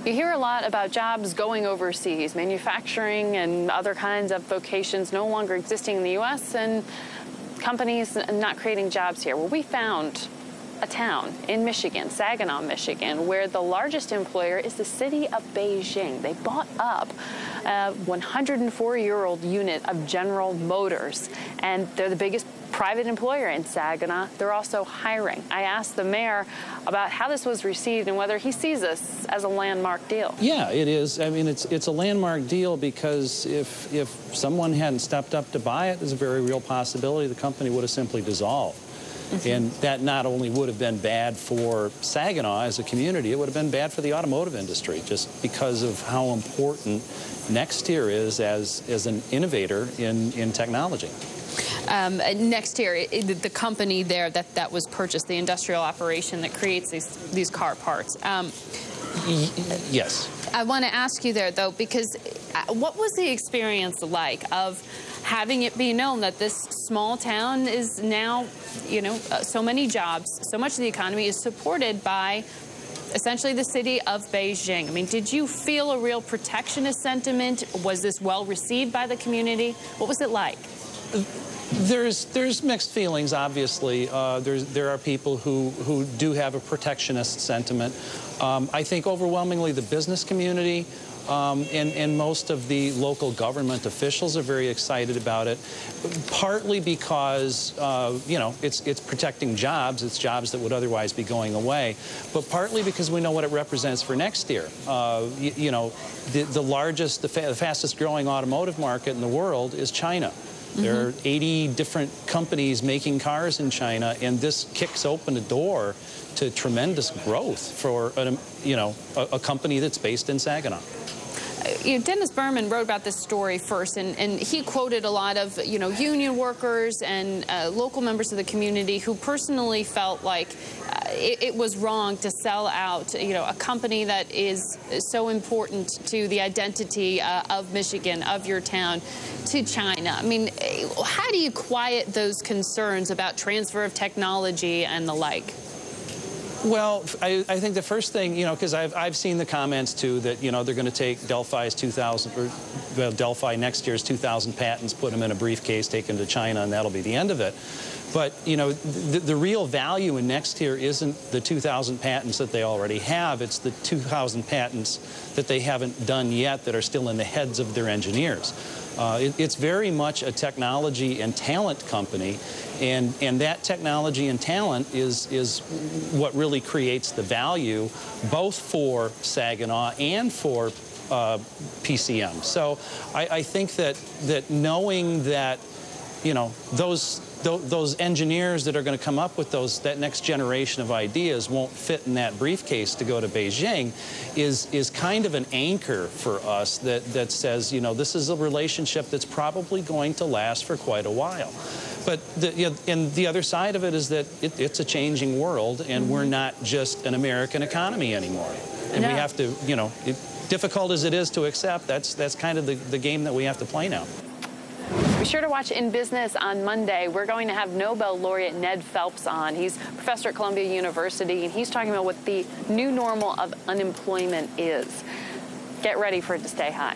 You hear a lot about jobs going overseas, manufacturing and other kinds of vocations no longer existing in the U.S. and companies not creating jobs here. Well, we found a town in Michigan, Saginaw, Michigan, where the largest employer is the city of Beijing. They bought up a 104-year-old unit of General Motors, and they're the biggest private employer in Saginaw. They're also hiring. I asked the mayor about how this was received and whether he sees this as a landmark deal. Yeah, it is. I mean, it's a landmark deal because if someone hadn't stepped up to buy it, there's a very real possibility the company would have simply dissolved. And that not only would have been bad for Saginaw as a community, it would have been bad for the automotive industry just because of how important Nexteer is as an innovator in technology. Nexteer, the company there that was purchased, the industrial operation that creates these car parts. Yes. I want to ask you there, though, because what was the experience like of having it be known that this small town is now, you know, so many jobs, so much of the economy is supported by essentially the city of Beijing? I mean, did you feel a real protectionist sentiment? Was this well received by the community? What was it like? There's mixed feelings, obviously. There are people who do have a protectionist sentiment. I think overwhelmingly the business community and most of the local government officials are very excited about it, partly because, you know, it's protecting jobs. It's jobs that would otherwise be going away, but partly because we know what it represents for Nexteer. You know, the largest, the fastest growing automotive market in the world is China. There are 80 different companies making cars in China, and this kicks open a door to tremendous growth for a company that's based in Saginaw. Dennis Berman wrote about this story first, and he quoted a lot of, you know, union workers and local members of the community who personally felt like it was wrong to sell out, you know, a company that is so important to the identity of Michigan, of your town, to China. I mean, how do you quiet those concerns about transfer of technology and the like? Well, I think the first thing, you know, because I've seen the comments too that, you know, they're going to take Delphi's 2,000, or well, Delphi Nexteer's 2,000 patents, put them in a briefcase, take them to China, and that'll be the end of it. But, you know, the real value in Nexteer isn't the 2,000 patents that they already have. It's the 2,000 patents that they haven't done yet that are still in the heads of their engineers. It's very much a technology and talent company, and that technology and talent is what really creates the value both for Saginaw and for PCM. So I think that knowing that, you know, those engineers that are going to come up with that next generation of ideas won't fit in that briefcase to go to Beijing is kind of an anchor for us that says, you know, this is a relationship that's probably going to last for quite a while. But and the other side of it is that it's a changing world, and we're not just an American economy anymore. And we have to, you know, difficult as it is to accept, that's kind of the game that we have to play now. Be sure to watch In Business on Monday. We're going to have Nobel laureate Ned Phelps on. He's a professor at Columbia University, and he's talking about what the new normal of unemployment is. Get ready for it to stay high.